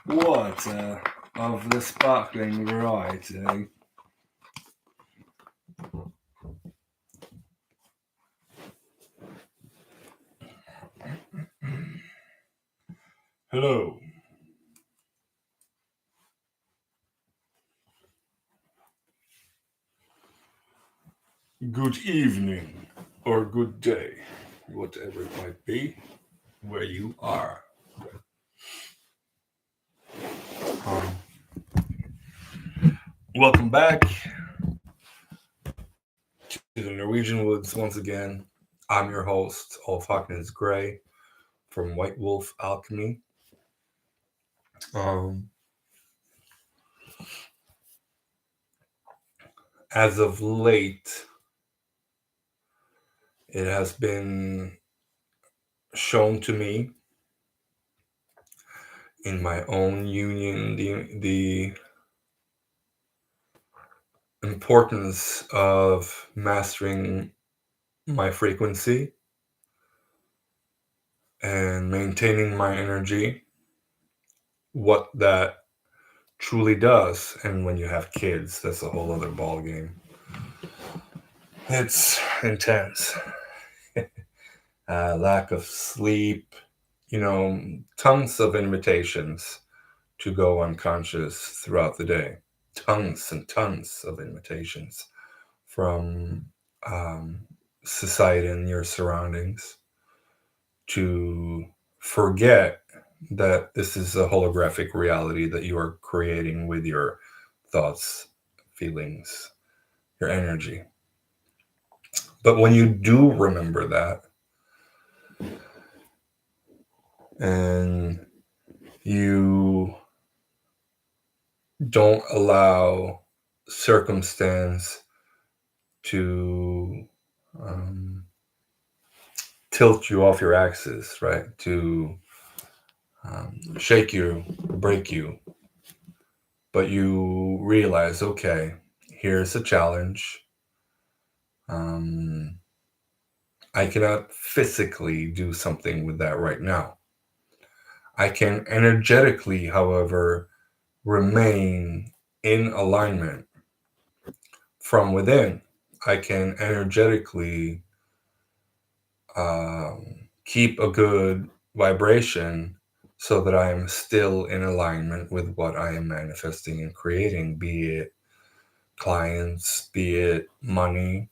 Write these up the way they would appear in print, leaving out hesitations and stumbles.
water of the sparkling variety. Hello. Good evening or good day, whatever it might be, where you are. Um, Welcome back to the Norwegian Woods once again. I'm your host, Olaf Hawkins Gray from White Wolf Alchemy. Um, as of late, it has been shown to me in my own union the importance of mastering my frequency and maintaining my energy, what that truly does. And when you have kids, that's a whole other ball game. It's intense. Lack of sleep, tons of invitations to go unconscious throughout the day. Tons and tons of invitations from um, society and your surroundings to forget that this is a holographic reality that you are creating with your thoughts, feelings, your energy. But when you do remember that and you don't allow circumstance to um, tilt you off your axis, right? To shake you, break you, but you realize, okay, here's a challenge. Um, I cannot physically do something with that right now. I can energetically, however, remain in alignment from within. I can energetically keep a good vibration so that I am still in alignment with what I am manifesting and creating, be it clients, be it money,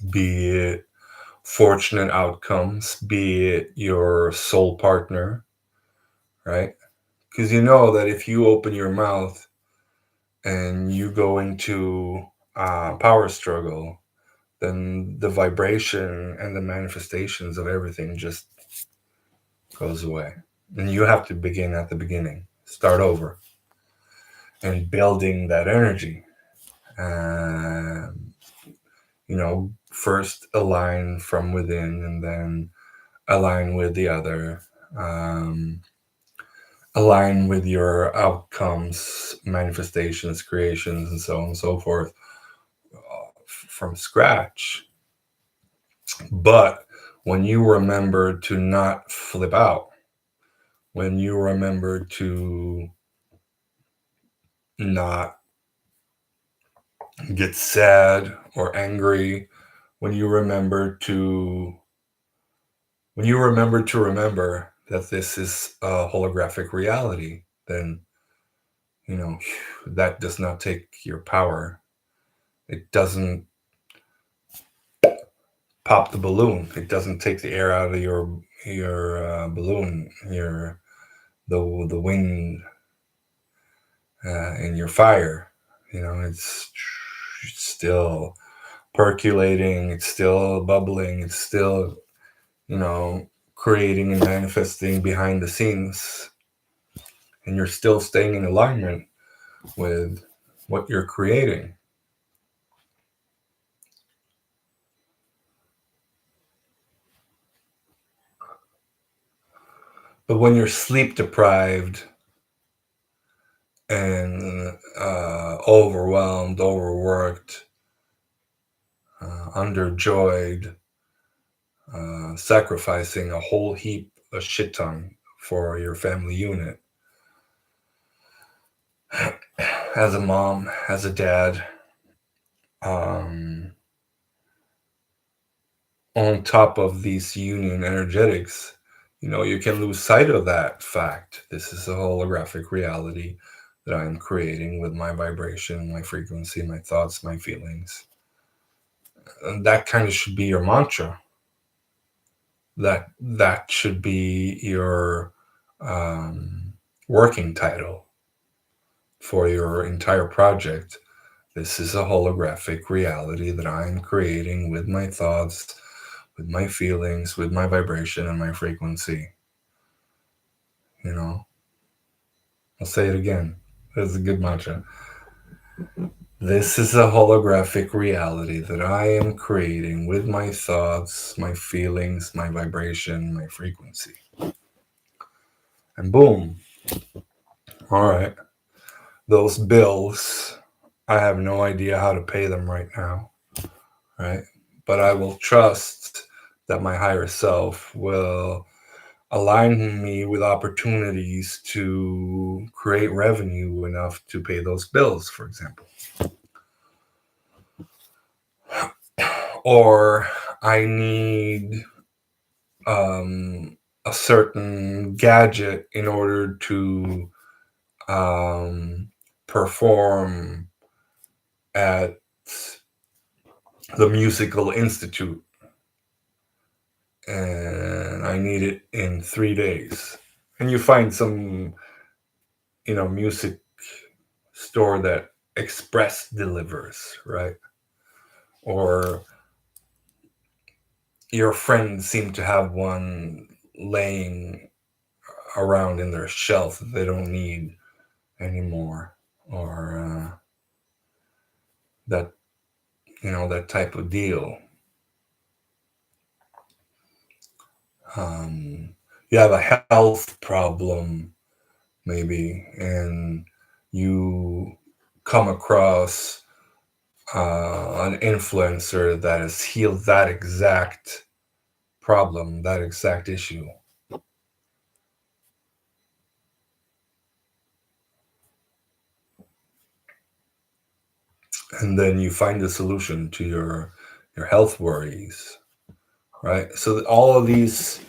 be it fortunate outcomes, be it your soul partner, right? Because you know that if you open your mouth and you go into power struggle, then the vibration and the manifestations of everything just goes away. And you have to begin at the beginning, start over, and building that energy. Um, First align from within and then align with the other. Um, Align with your outcomes, manifestations, creations, and so on and so forth from scratch. But when you remember to not flip out, when you remember to not get sad or angry, when you remember to remember that this is a holographic reality, then you know that does not take your power. It doesn't pop the balloon. It doesn't take the air out of your balloon, the wind in your fire. It's still percolating. It's still bubbling. It's still creating and manifesting behind the scenes, and you're still staying in alignment with what you're creating. But when you're sleep deprived and overwhelmed, overworked, underjoyed, sacrificing a whole heap, a shit ton for your family unit, as a mom, as a dad, um, on top of these union energetics, you can lose sight of that fact. This is a holographic reality that I am creating with my vibration, my frequency, my thoughts, my feelings. And that kind of should be your mantra. That should be your um, working title for your entire project. This is a holographic reality that I'm creating with my thoughts, with my feelings, with my vibration and my frequency. You know, I'll say it again. That's a good mantra. This is a holographic reality that I am creating with my thoughts, my feelings, my vibration, my frequency. And boom. All right. Those bills, I have no idea how to pay them right now. Right. But I will trust that my higher self will align me with opportunities to create revenue enough to pay those bills, for example. Or I need a certain gadget in order to um, perform at the musical institute, and I need it in 3 days. And you find some, music store that express delivers, right? Or your friends seem to have one laying around in their shelf that they don't need anymore, or that that type of deal. Um, you have a health problem maybe, and you come across an influencer that has healed that exact problem, that exact issue. And then you find a solution to your health worries, right? So that all of these,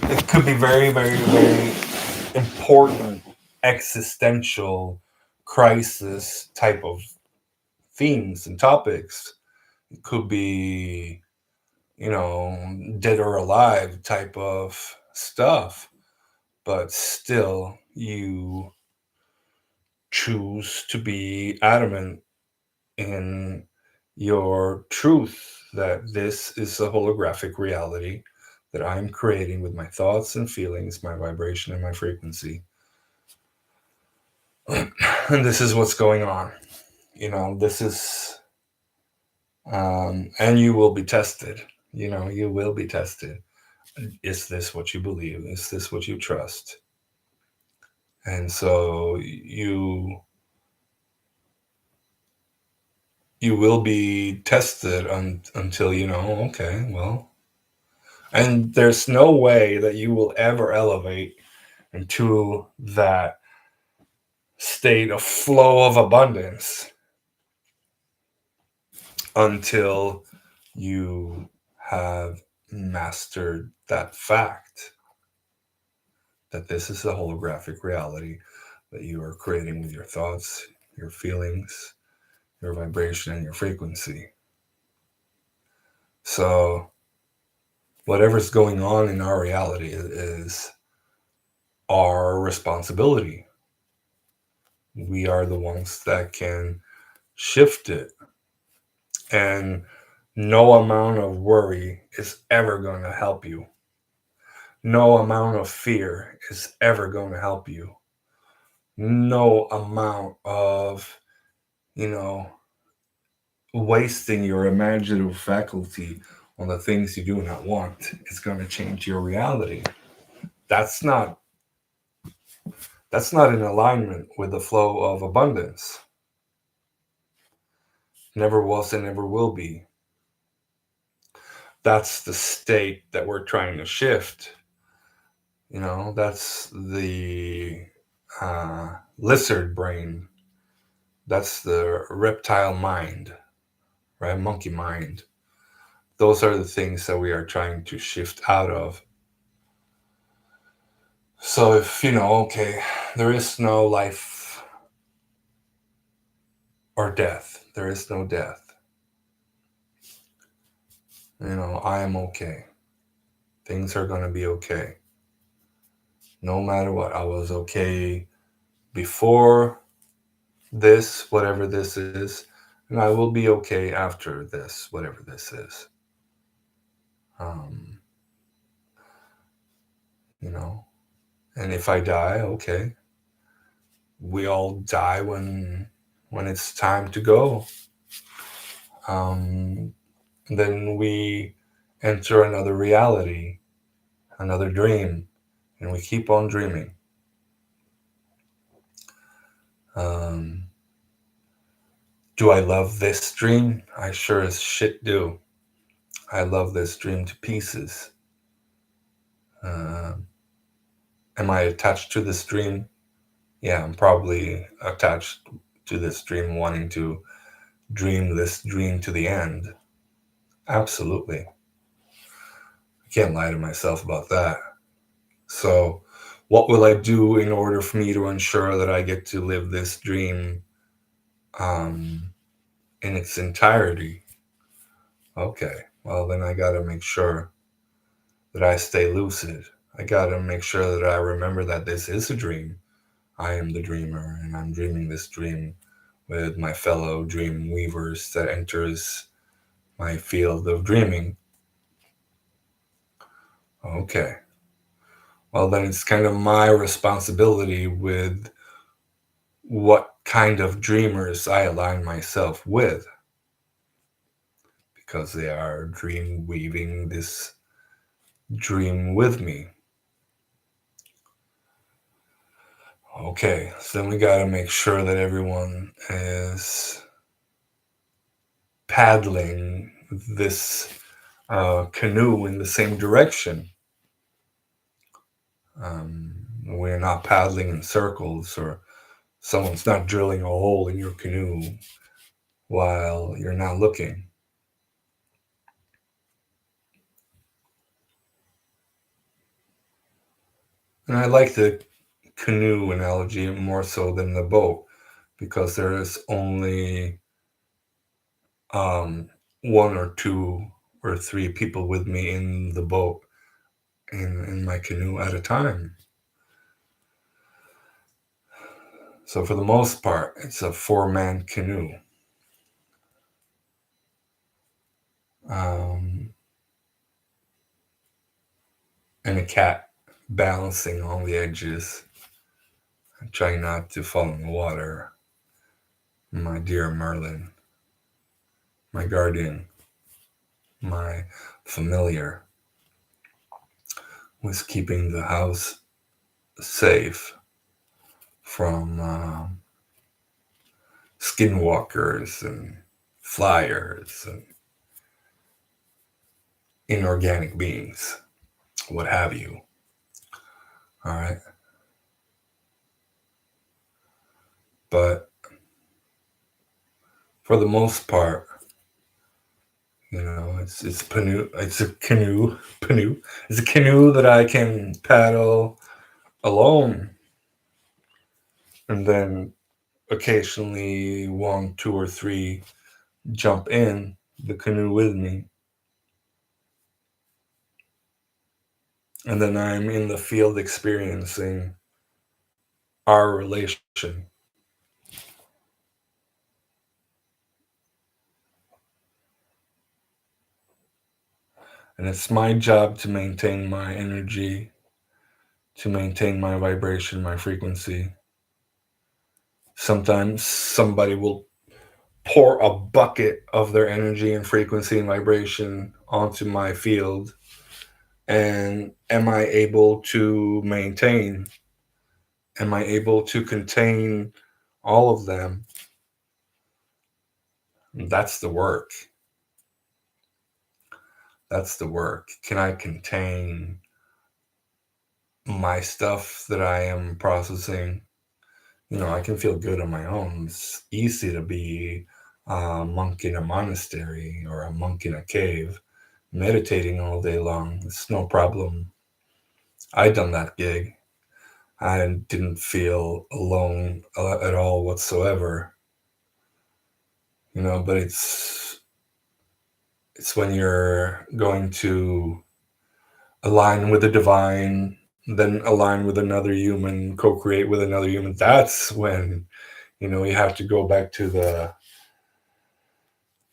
it could be very, very, very important existential crisis type of themes and topics. It could be, dead or alive type of stuff, but still you choose to be adamant in your truth that this is a holographic reality that I'm creating with my thoughts and feelings, my vibration and my frequency. And this is what's going on. This is, and you will be tested. You will be tested. Is this what you believe? Is this what you trust? And so you will be tested until okay, well, and there's no way that you will ever elevate into that state of flow of abundance until you have mastered that fact that this is a holographic reality that you are creating with your thoughts, your feelings, your vibration, and your frequency. So, whatever's going on in our reality is our responsibility. We are the ones that can shift it. And no amount of worry is ever going to help you. No amount of fear is ever going to help you. No amount of, you know, wasting your imaginative faculty on the things you do not want is going to change your reality. That's not that's not in alignment with the flow of abundance. Never was and never will be. That's the state that we're trying to shift. That's the lizard brain. That's the reptile mind, right? Monkey mind. Those are the things that we are trying to shift out of. So if, okay, there is no life or death, there is no death. I am okay. Things are going to be okay. No matter what. I was okay before this, whatever this is, and I will be okay after this, whatever this is. Um, you know, and if I die, okay. We all die when it's time to go. Um, then we enter another reality, another dream, and we keep on dreaming. Um, do I love this dream? I sure as shit do. I love this dream to pieces. Uh, am I attached to this dream? Yeah, I'm probably attached to this dream, wanting to dream this dream to the end. Absolutely. I can't lie to myself about that. So, what will I do in order for me to ensure that I get to live this dream um, in its entirety? Okay, well, then I gotta make sure that I stay lucid. I gotta make sure that I remember that this is a dream. I am the dreamer, and I'm dreaming this dream with my fellow dream weavers that enters my field of dreaming. Okay. Well, then it's kind of my responsibility with what kind of dreamers I align myself with, because they are dream weaving this dream with me. Okay, so then we got to make sure that everyone is paddling this canoe in the same direction. We're not paddling in circles, or someone's not drilling a hole in your canoe while you're not looking. And I like the canoe analogy more so than the boat, because there is only um, one or two or three people with me in the boat, in my canoe at a time. So for the most part, it's a 4-man canoe. Um, and a cat balancing on the edges, trying not to fall in the water. My dear Merlin, my guardian, my familiar, was keeping the house safe from skinwalkers and flyers and inorganic beings, what have you. All right. But for the most part, it's a canoe. It's a canoe that I can paddle alone, and then occasionally one, two, or three jump in the canoe with me, and then I'm in the field experiencing our relation. And it's my job to maintain my energy, to maintain my vibration, my frequency. Sometimes somebody will pour a bucket of their energy and frequency and vibration onto my field. And am I able to maintain? Am I able to contain all of them? That's the work. That's the work. Can I contain my stuff that I am processing? I can feel good on my own. It's easy to be a monk in a monastery or a monk in a cave, meditating all day long. It's no problem. I done that gig. I didn't feel alone at all whatsoever. But it's when you're going to align with the divine, then align with another human, co-create with another human. That's when you have to go back to the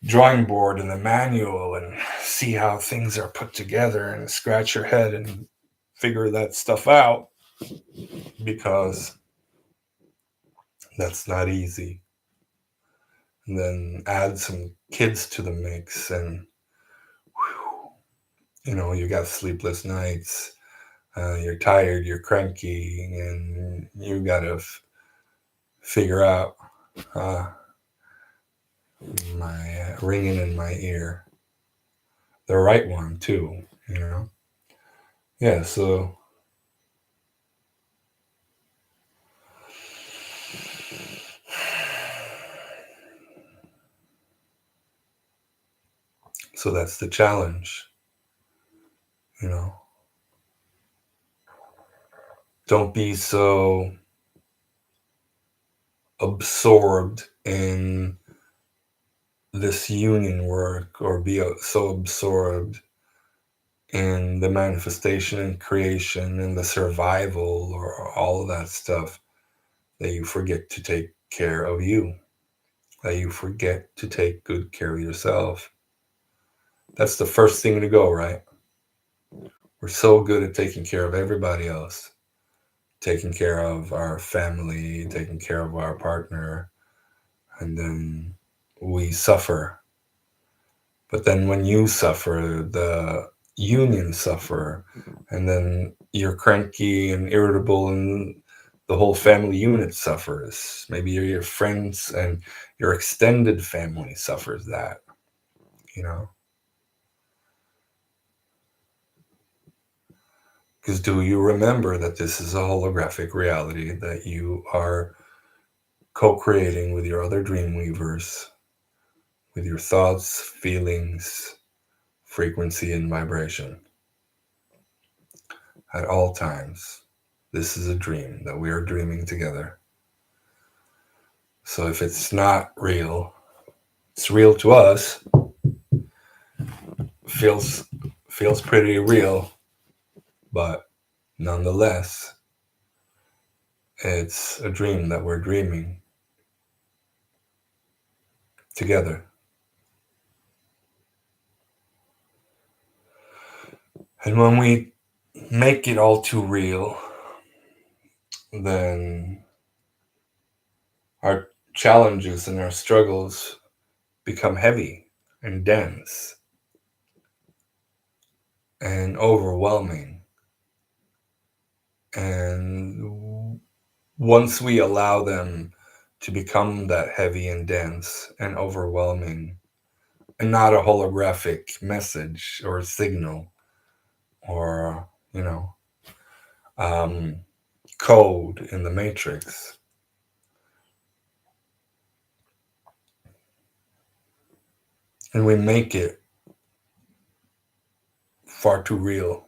drawing board and the manual and see how things are put together and scratch your head and figure that stuff out, because that's not easy. And then add some kids to the mix, and you got sleepless nights, you're tired, you're cranky, and you gotta figure out uh, my ringing in my ear, the right one too. Yeah. So that's the challenge. You know, don't be so absorbed in this union work, or be so absorbed in the manifestation and creation and the survival, or all of that stuff, that you forget to take care of you, that you forget to take good care of yourself. That's the first thing to go, right? We're so good at taking care of everybody else, taking care of our family, taking care of our partner, and then we suffer. But then when you suffer, the union suffer, and then you're cranky and irritable, and the whole family unit suffers. Maybe your friends and your extended family suffers that, you know? Because do you remember that this is a holographic reality that you are co-creating with your other dream weavers, with your thoughts, feelings, frequency, and vibration at all times? This is a dream that we are dreaming together. So if it's not real, it's real to us, feels feels pretty real, but nonetheless, it's a dream that we're dreaming together. And when we make it all too real, then our challenges and our struggles become heavy and dense and overwhelming. And once we allow them to become that heavy and dense and overwhelming, and not a holographic message or signal, or, um, code in the matrix, and we make it far too real,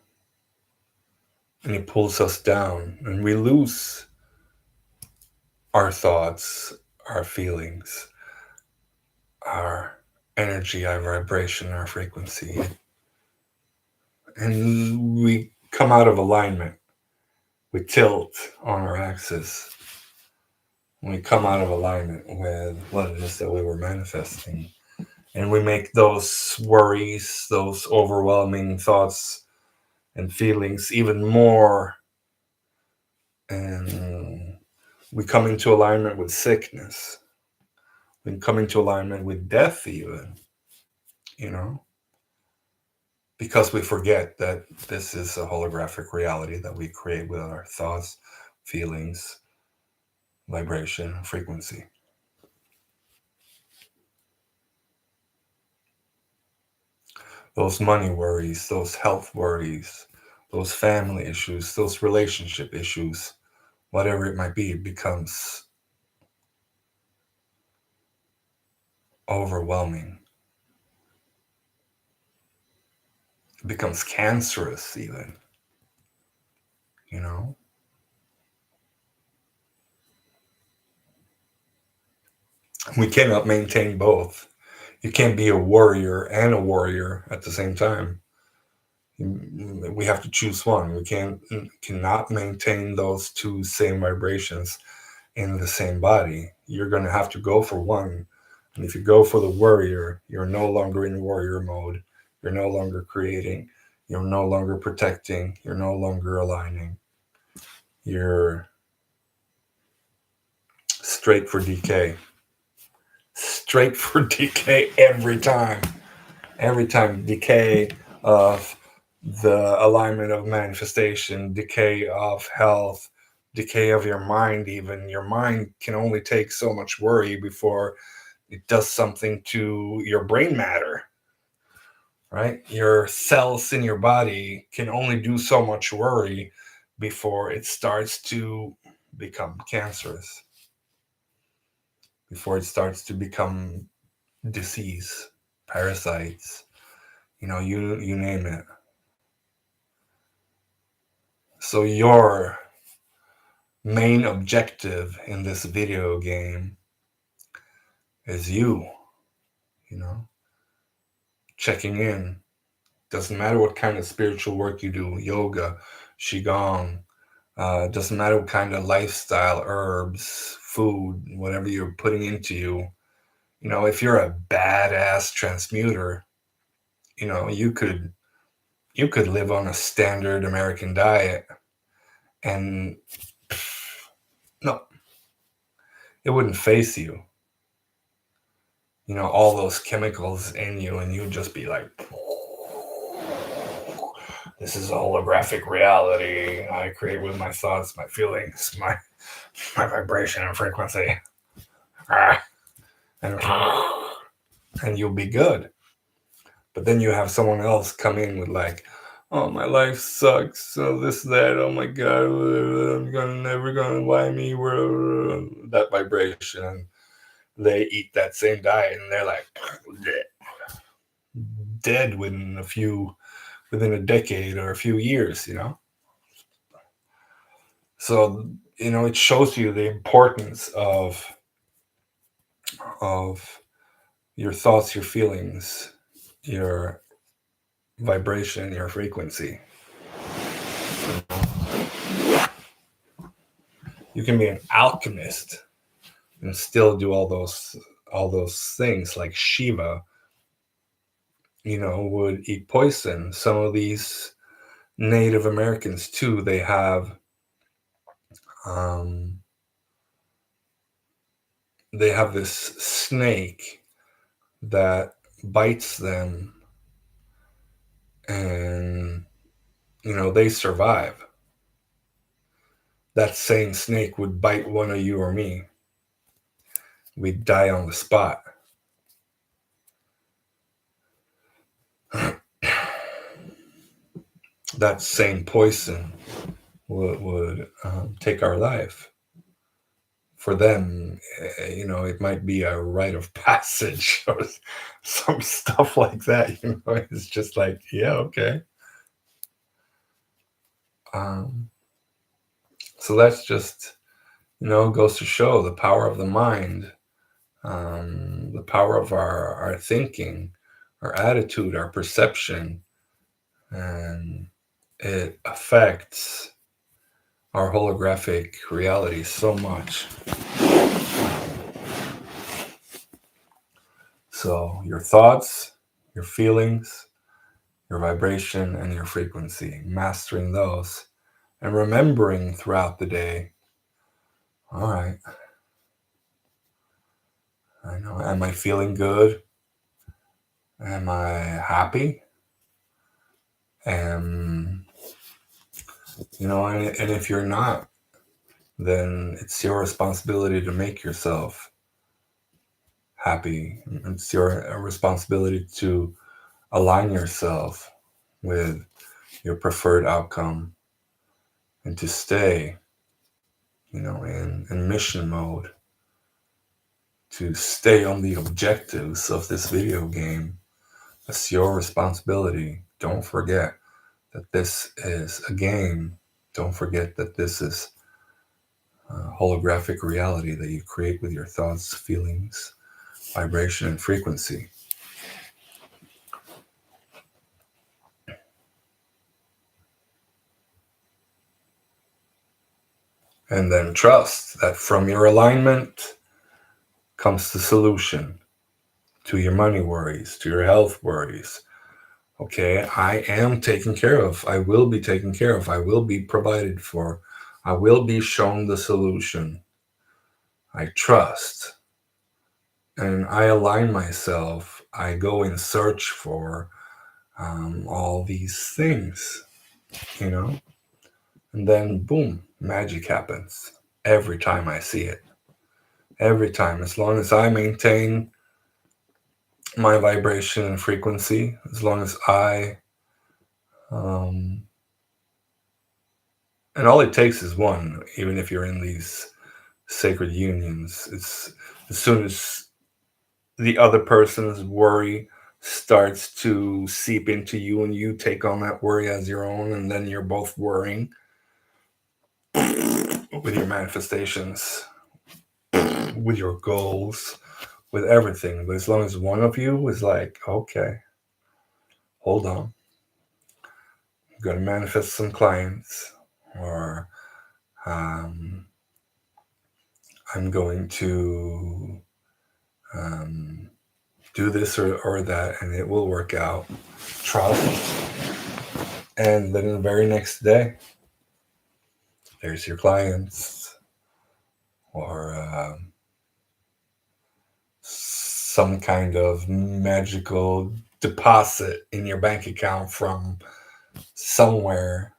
and it pulls us down, and we lose our thoughts, our feelings, our energy, our vibration, our frequency, and we come out of alignment. We tilt on our axis. We come out of alignment with what it is that we were manifesting. And we make those worries, those overwhelming thoughts and feelings even more. And we come into alignment with sickness. We come into alignment with death, even, you know, because we forget that this is a holographic reality that we create with our thoughts, feelings, vibration, frequency. Those money worries, those health worries, those family issues, those relationship issues, whatever it might be, it becomes overwhelming. It becomes cancerous, even, you know? We cannot maintain both. You can't be a warrior and a warrior at the same time. We have to choose one. We cannot maintain those two same vibrations in the same body. You're going to have to go for one. And if you go for the warrior, you're no longer in warrior mode. You're no longer creating. You're no longer protecting. You're no longer aligning. You're straight for decay. Straight for decay every time. Every time. Decay of the alignment of manifestation, decay of health, decay of your mind. Even your mind can only take so much worry before it does something to your brain matter, right? Your cells in your body can only do so much worry before it starts to become cancerous, before it starts to become disease, parasites, you name it. So your main objective in this video game is you know, checking in. Doesn't matter what kind of spiritual work you do, yoga, qigong, doesn't matter what kind of lifestyle, herbs, food, whatever you're putting into you. If you're a badass transmuter, you could live on a standard American diet, and no, it wouldn't face you. All those chemicals in you, and you'd just be like, this is a holographic reality I create with my thoughts, my feelings, my vibration and frequency. And you'll be good. But then you have someone else come in with like, oh, my life sucks, so this, that, oh my god, I'm never gonna why me, that vibration, and they eat that same diet and they're like dead within a decade or a few years. So it shows you the importance of your thoughts, your feelings, your vibration, your frequency. You can be an alchemist and still do all those things. Like Shiva, would eat poison. Some of these Native Americans too, they have um, this snake that bites them, and they survive. That same snake would bite one of you or me. We'd die on the spot. That same poison would take our life. For them, it might be a rite of passage or some stuff like that. It's just like, yeah, okay. Um, so that's just, goes to show the power of the mind, the power of our thinking, our attitude, our perception, and it affects our holographic reality so much. So your thoughts, your feelings, your vibration, and your frequency, mastering those and remembering throughout the day, all right, I know, am I feeling good? Am I happy? And and if you're not, then it's your responsibility to make yourself happy. It's your responsibility to align yourself with your preferred outcome and to stay, in mission mode, to stay on the objectives of this video game. That's your responsibility. Don't forget that this is a game. Don't forget that this is a holographic reality that you create with your thoughts, feelings, vibration, and frequency. And then trust that from your alignment comes the solution to your money worries, to your health worries. Okay, I am taken care of. I will be taken care of. I will be provided for. I will be shown the solution. I trust. And I align myself. I go in search for all these things, you know? And then, boom, magic happens every time I see it. Every time. As long as I maintain my vibration and frequency, as long as um, and all it takes is one, even if you're in these sacred unions. It's as soon as the other person's worry starts to seep into you and you take on that worry as your own, and then you're both worrying with your manifestations, with your goals, with everything. But as long as one of you is like, okay, hold on, I'm going to manifest some clients, or um, I'm going to do this or that, and it will work out. Trust. And then the very next day, there's your clients, or some kind of magical deposit in your bank account from somewhere.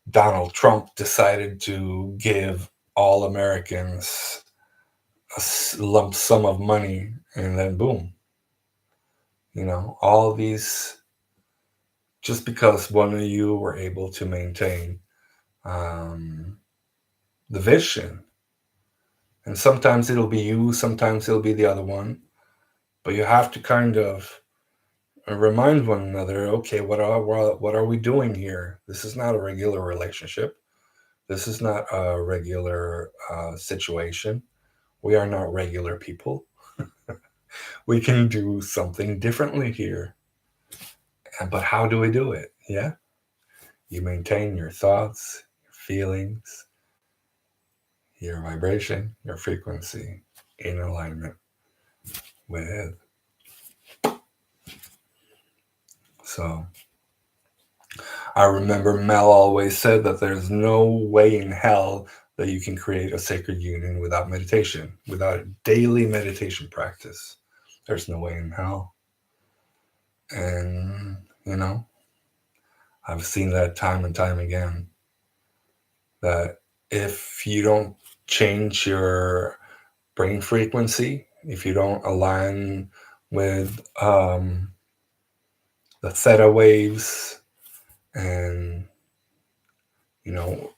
Donald Trump decided to give all Americans a lump sum of money, and then boom, all these, just because one of you were able to maintain the vision. And sometimes it'll be you, sometimes it'll be the other one, but you have to kind of remind one another, okay, what are we doing here? This is not a regular relationship. This is not a regular situation. We are not regular people. We can do something differently here. But how do we do it? Yeah, you maintain your thoughts, your feelings, your vibration, your frequency in alignment with. So I remember Mel always said that there's no way in hell that you can create a sacred union without meditation, without a daily meditation practice. There's no way in hell. And, I've seen that time and time again, that if you don't change your brain frequency, if you don't align with the theta waves and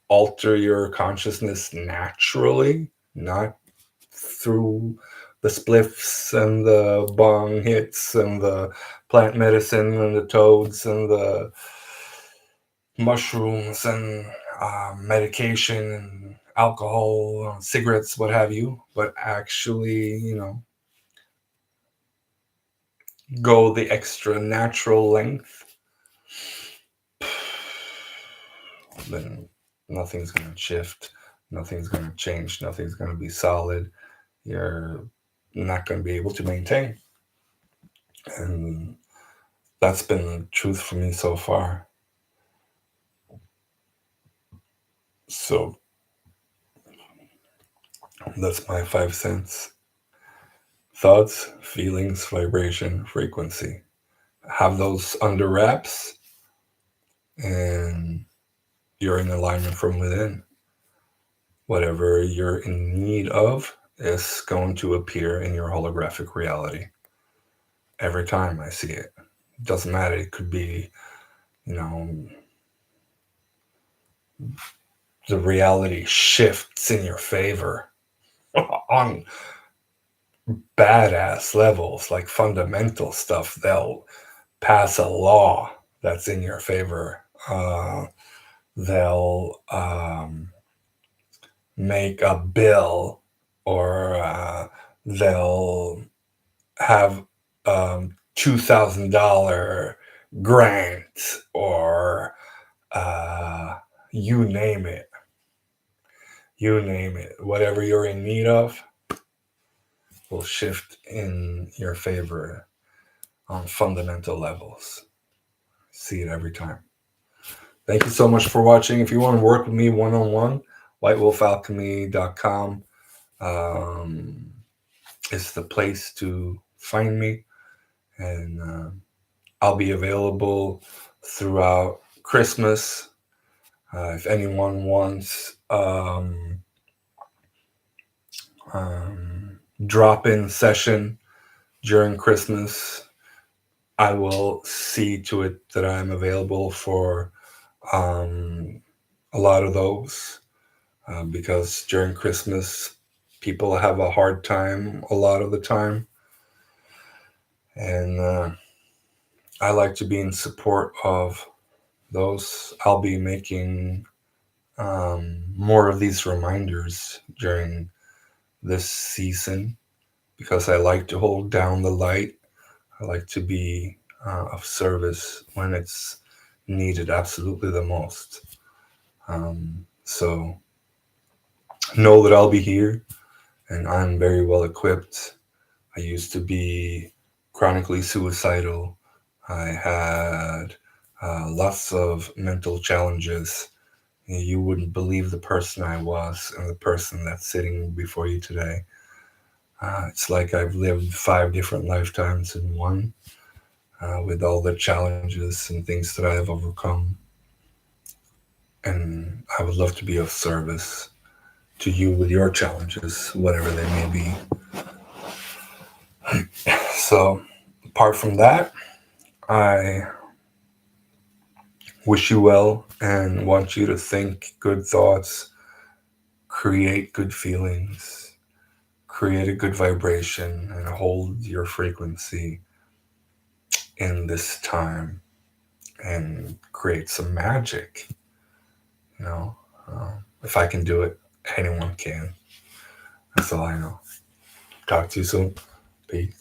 alter your consciousness naturally, not through the spliffs and the bong hits and the plant medicine and the toads and the mushrooms and medication and alcohol, cigarettes, what have you, but actually, go the extra natural length, then nothing's going to shift, nothing's going to change, nothing's going to be solid. You're not going to be able to maintain. And that's been the truth for me so far. So that's my 5 cents. Thoughts, feelings, vibration, frequency. Have those under wraps, and you're in alignment from within. Whatever you're in need of is going to appear in your holographic reality. Every time I see it. Doesn't matter. It could be, the reality shifts in your favor. on badass levels, like fundamental stuff. They'll pass a law that's in your favor. They'll make a bill, or they'll have $2,000 grant, or you name it. You name it. Whatever you're in need of will shift in your favor on fundamental levels. See it every time. Thank you so much for watching. If you want to work with me one-on-one, whitewolfalchemy.com is the place to find me. And I'll be available throughout Christmas. If anyone wants drop-in session during Christmas, I will see to it that I'm available for a lot of those, because during Christmas people have a hard time a lot of the time, and I like to be in support of those. I'll be making more of these reminders during this season because I like to hold down the light. I like to be of service when it's needed absolutely the most. So know that I'll be here, and I'm very well equipped. I used to be chronically suicidal. I had lots of mental challenges. You wouldn't believe the person I was and the person that's sitting before you today. It's like I've lived 5 different lifetimes in one, with all the challenges and things that I have overcome. And I would love to be of service to you with your challenges, whatever they may be. So, apart from that, I wish you well and want you to think good thoughts, create good feelings, create a good vibration, and hold your frequency in this time and create some magic. You know, if I can do it, anyone can. That's all I know. Talk to you soon. Peace.